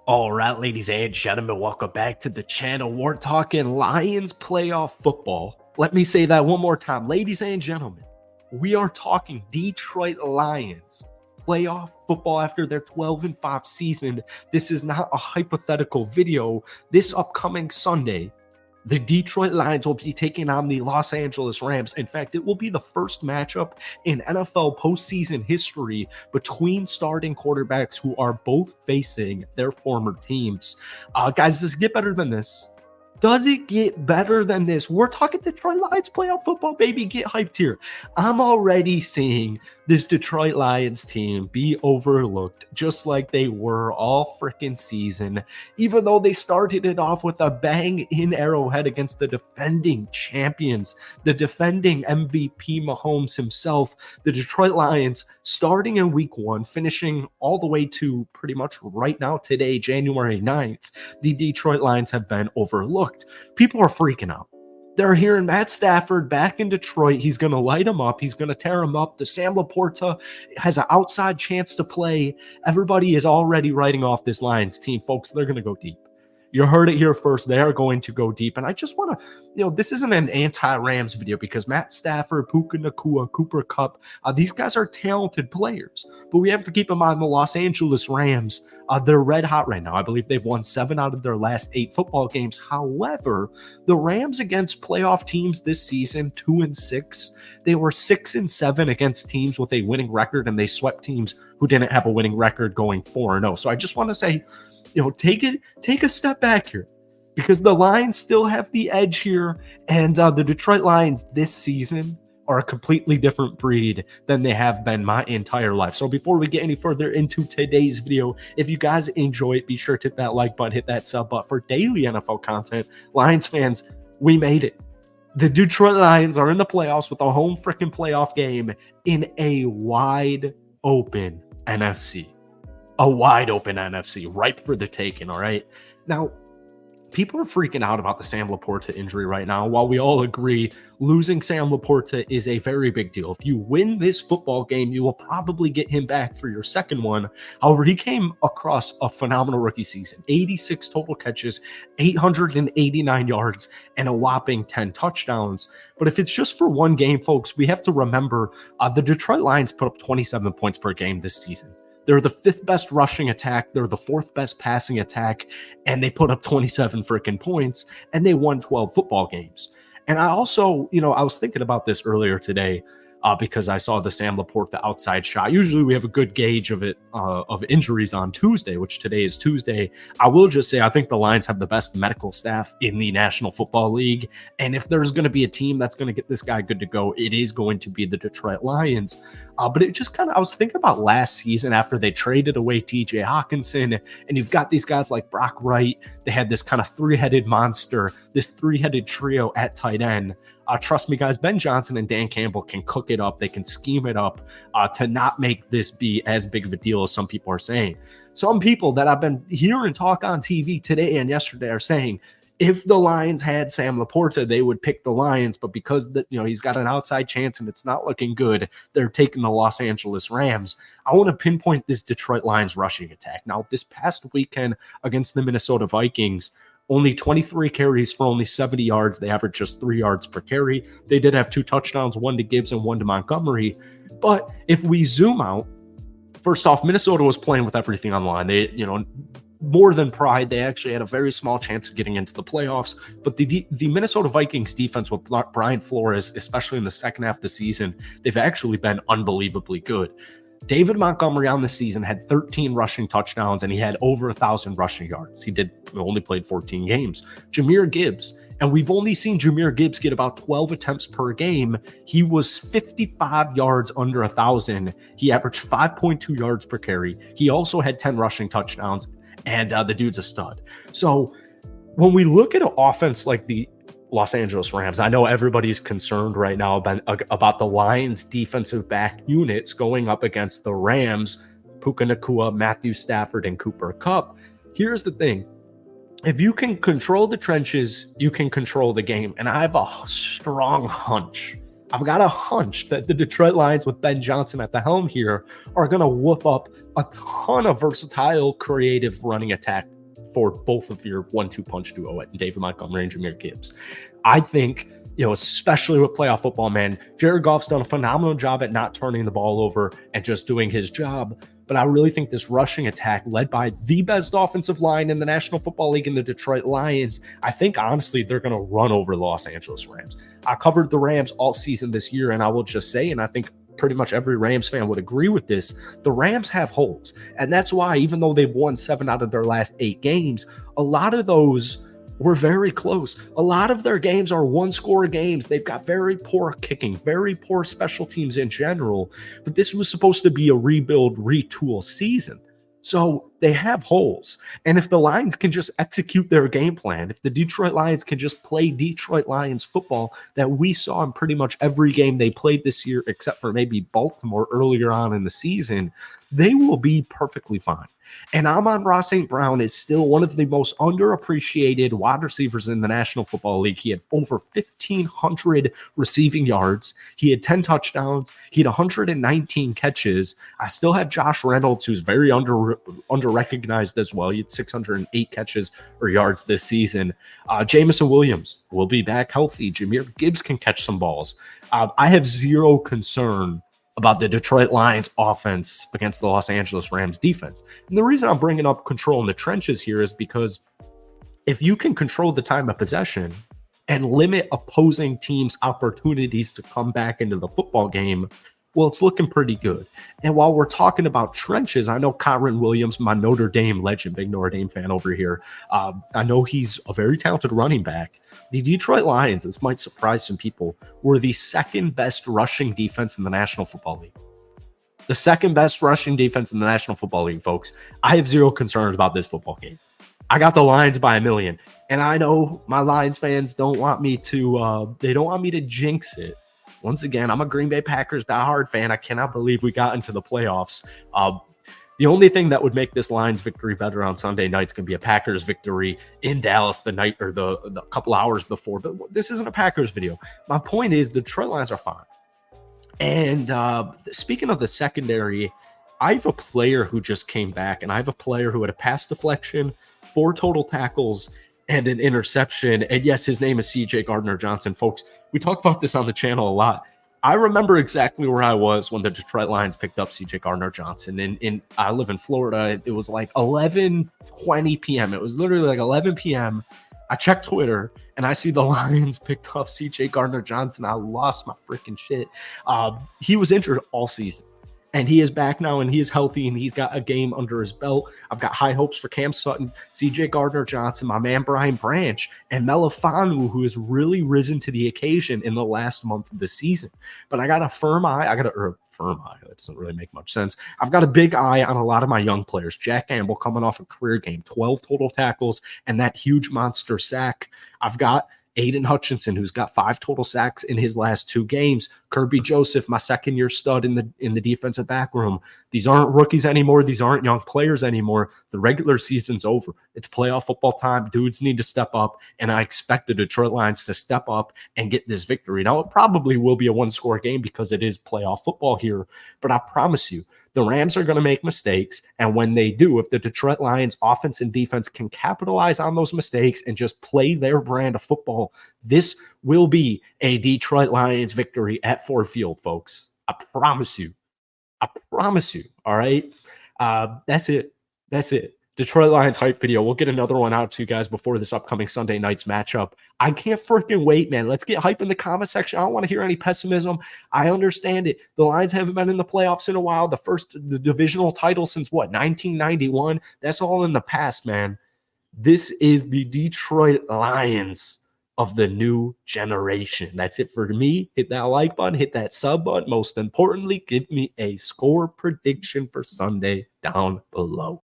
All right, ladies and gentlemen, welcome back to the channel. We're talking Lions playoff football. Let me say that one more time. Ladies and gentlemen, we are talking Detroit Lions playoff football after their 12-5 season. This is not a hypothetical video. This upcoming Sunday, the Detroit Lions will be taking on the Los Angeles Rams. In fact, it will be the first matchup in NFL postseason history between starting quarterbacks who are both facing their former teams. Guys, does it get better than this? Does it get better than this? We're talking Detroit Lions playoff football, baby. Get hyped here. I'm already seeing this Detroit Lions team be overlooked just like they were all freaking season, even though they started it off with a bang in Arrowhead against the defending champions, the defending MVP Mahomes himself. The Detroit Lions starting in week 1, finishing all the way to pretty much right now today, January 9th. The Detroit Lions have been overlooked. People are freaking out. They're hearing Matt Stafford back in Detroit. He's going to light him up. He's going to tear him up. The Sam LaPorta has an outside chance to play. Everybody is already writing off this Lions team, folks. They're going to go deep. You heard it here first. They are going to go deep. And I just want to, this isn't an anti-Rams video because Matt Stafford, Puka Nacua, Cooper Kupp, these guys are talented players. But we have to keep in mind the Los Angeles Rams, they're red hot right now. I believe they've won 7 out of their last 8 football games. However, the Rams against playoff teams this season, 2-6, they were 6-7 against teams with a winning record, and they swept teams who didn't have a winning record going 4-0. So I just want to say, take a step back here because the Lions still have the edge here. And the Detroit Lions this season are a completely different breed than they have been my entire life. So before we get any further into today's video, if you guys enjoy it, be sure to hit that like button, hit that sub button for daily NFL content. Lions fans, we made it. The Detroit Lions are in the playoffs with a home freaking playoff game in a wide open NFC. A wide open NFC, ripe for the taking, all right? Now, people are freaking out about the Sam LaPorta injury right now. While we all agree losing Sam LaPorta is a very big deal. If you win this football game, you will probably get him back for your second one. However, he came across a phenomenal rookie season. 86 total catches, 889 yards, and a whopping 10 touchdowns. But if it's just for one game, folks, we have to remember the Detroit Lions put up 27 points per game this season. They're the 5th best rushing attack. They're the 4th best passing attack. And they put up 27 freaking points. And they won 12 football games. And I also, I was thinking about this earlier today because I saw the Sam LaPorta outside shot. Usually we have a good gauge of it, of injuries on Tuesday, which today is Tuesday. I will just say I think the Lions have the best medical staff in the National Football League. And if there's going to be a team that's going to get this guy good to go, it is going to be the Detroit Lions. But it just I was thinking about last season after they traded away TJ Hawkinson, and you've got these guys like Brock Wright. They had this kind of 3-headed monster, this 3-headed trio at tight end. Trust me, guys, Ben Johnson and Dan Campbell can cook it up. They can scheme it up to not make this be as big of a deal as some people are saying. Some people that I've been hearing talk on TV today and yesterday are saying, if the Lions had Sam LaPorta, they would pick the Lions, but because he's got an outside chance and it's not looking good, they're taking the Los Angeles Rams. I want to pinpoint this Detroit Lions rushing attack. Now, this past weekend against the Minnesota Vikings, only 23 carries for only 70 yards. They averaged just 3 yards per carry. They did have 2 touchdowns, one to Gibbs and one to Montgomery. But if we zoom out, first off, Minnesota was playing with everything on the line. They, more than pride, they actually had a very small chance of getting into the playoffs. But the Minnesota Vikings defense with Brian Flores, especially in the second half of the season, they've actually been unbelievably good. David Montgomery on the season had 13 rushing touchdowns, and he had over 1,000 rushing yards. He only played 14 games. Jahmyr Gibbs, and we've only seen Jahmyr Gibbs get about 12 attempts per game. He was 55 yards under 1,000. He averaged 5.2 yards per carry. He also had 10 rushing touchdowns, and the dude's a stud. So when we look at an offense like the Los Angeles Rams, I know everybody's concerned right now about the Lions defensive back units going up against the Rams, Puka Nacua, Matthew Stafford, and Cooper Kupp. Here's the thing. If you can control the trenches, you can control the game. And I have a strong hunch I've got a hunch that the Detroit Lions with Ben Johnson at the helm here are going to whoop up a ton of versatile, creative running attack for both of your 1-2 punch duo at David Montgomery and Jahmyr Gibbs. I think, especially with playoff football, man, Jared Goff's done a phenomenal job at not turning the ball over and just doing his job. But I really think this rushing attack, led by the best offensive line in the National Football League in the Detroit Lions, I think, honestly, they're going to run over the Los Angeles Rams. I covered the Rams all season this year, and I will just say, and I think pretty much every Rams fan would agree with this, the Rams have holes. And that's why, even though they've won 7 out of their last 8 games, a lot of those were very close. A lot of their games are one-score games. They've got very poor kicking, very poor special teams in general. But this was supposed to be a rebuild, retool season. So they have holes. And if the Lions can just execute their game plan, if the Detroit Lions can just play Detroit Lions football that we saw in pretty much every game they played this year, except for maybe Baltimore earlier on in the season, they will be perfectly fine. And Amon-Ra St. Brown is still one of the most underappreciated wide receivers in the National Football League. He had over 1,500 receiving yards. He had 10 touchdowns. He had 119 catches. I still have Josh Reynolds, who's very under-recognized as well. He had 608 catches or yards this season. Jameson Williams will be back healthy. Jahmyr Gibbs can catch some balls. I have zero concern about the Detroit Lions offense against the Los Angeles Rams defense. And the reason I'm bringing up control in the trenches here is because if you can control the time of possession and limit opposing teams' opportunities to come back into the football game, well, it's looking pretty good. And while we're talking about trenches, I know Kyren Williams, my Notre Dame legend, big Notre Dame fan over here, I know he's a very talented running back. The Detroit Lions, this might surprise some people, were the second best rushing defense in the National Football League. The second best rushing defense in the National Football League, folks. I have zero concerns about this football game. I got the Lions by 1,000,000. And I know my Lions fans don't want me to jinx it. Once again, I'm a Green Bay Packers diehard fan. I cannot believe we got into the playoffs. The only thing that would make this Lions victory better on Sunday night is going to be a Packers victory in Dallas the night or the couple hours before. But this isn't a Packers video. My point is the Detroit Lions are fine. And speaking of the secondary, I have a player who just came back, and I have a player who had a pass deflection, 4 total tackles, and an interception. And yes, his name is C.J. Gardner-Johnson. Folks, we talk about this on the channel a lot. I remember exactly where I was when the Detroit Lions picked up C.J. Gardner-Johnson. And I live in Florida. It was like 11:20 p.m. It was literally like 11 p.m. I checked Twitter, and I see the Lions picked up C.J. Gardner-Johnson. I lost my freaking shit. He was injured all season. And he is back now, and he is healthy, and he's got a game under his belt. I've got high hopes for Cam Sutton, C.J. Gardner-Johnson, my man Brian Branch, and Melifanu, who has really risen to the occasion in the last month of the season. But I got a firm eye. That doesn't really make much sense. I've got a big eye on a lot of my young players. Jack Campbell coming off a career game, 12 total tackles, and that huge monster sack. I've got Aiden Hutchinson, who's got 5 total sacks in his last 2 games. Kirby Joseph, my second-year stud in the defensive back room. These aren't rookies anymore. These aren't young players anymore. The regular season's over. It's playoff football time. Dudes need to step up, and I expect the Detroit Lions to step up and get this victory. Now, it probably will be a one-score game because it is playoff football here, but I promise you, the Rams are going to make mistakes, and when they do, if the Detroit Lions offense and defense can capitalize on those mistakes and just play their brand of football, this will be a Detroit Lions victory at Ford Field, folks. I promise you. I promise you. All right? That's it. That's it. Detroit Lions hype video. We'll get another one out to you guys before this upcoming Sunday night's matchup. I can't freaking wait, man. Let's get hype in the comment section. I don't want to hear any pessimism. I understand it. The Lions haven't been in the playoffs in a while. The divisional title since what, 1991? That's all in the past, man. This is the Detroit Lions of the new generation. That's it for me. Hit that like button, hit that sub button. Most importantly, give me a score prediction for Sunday down below.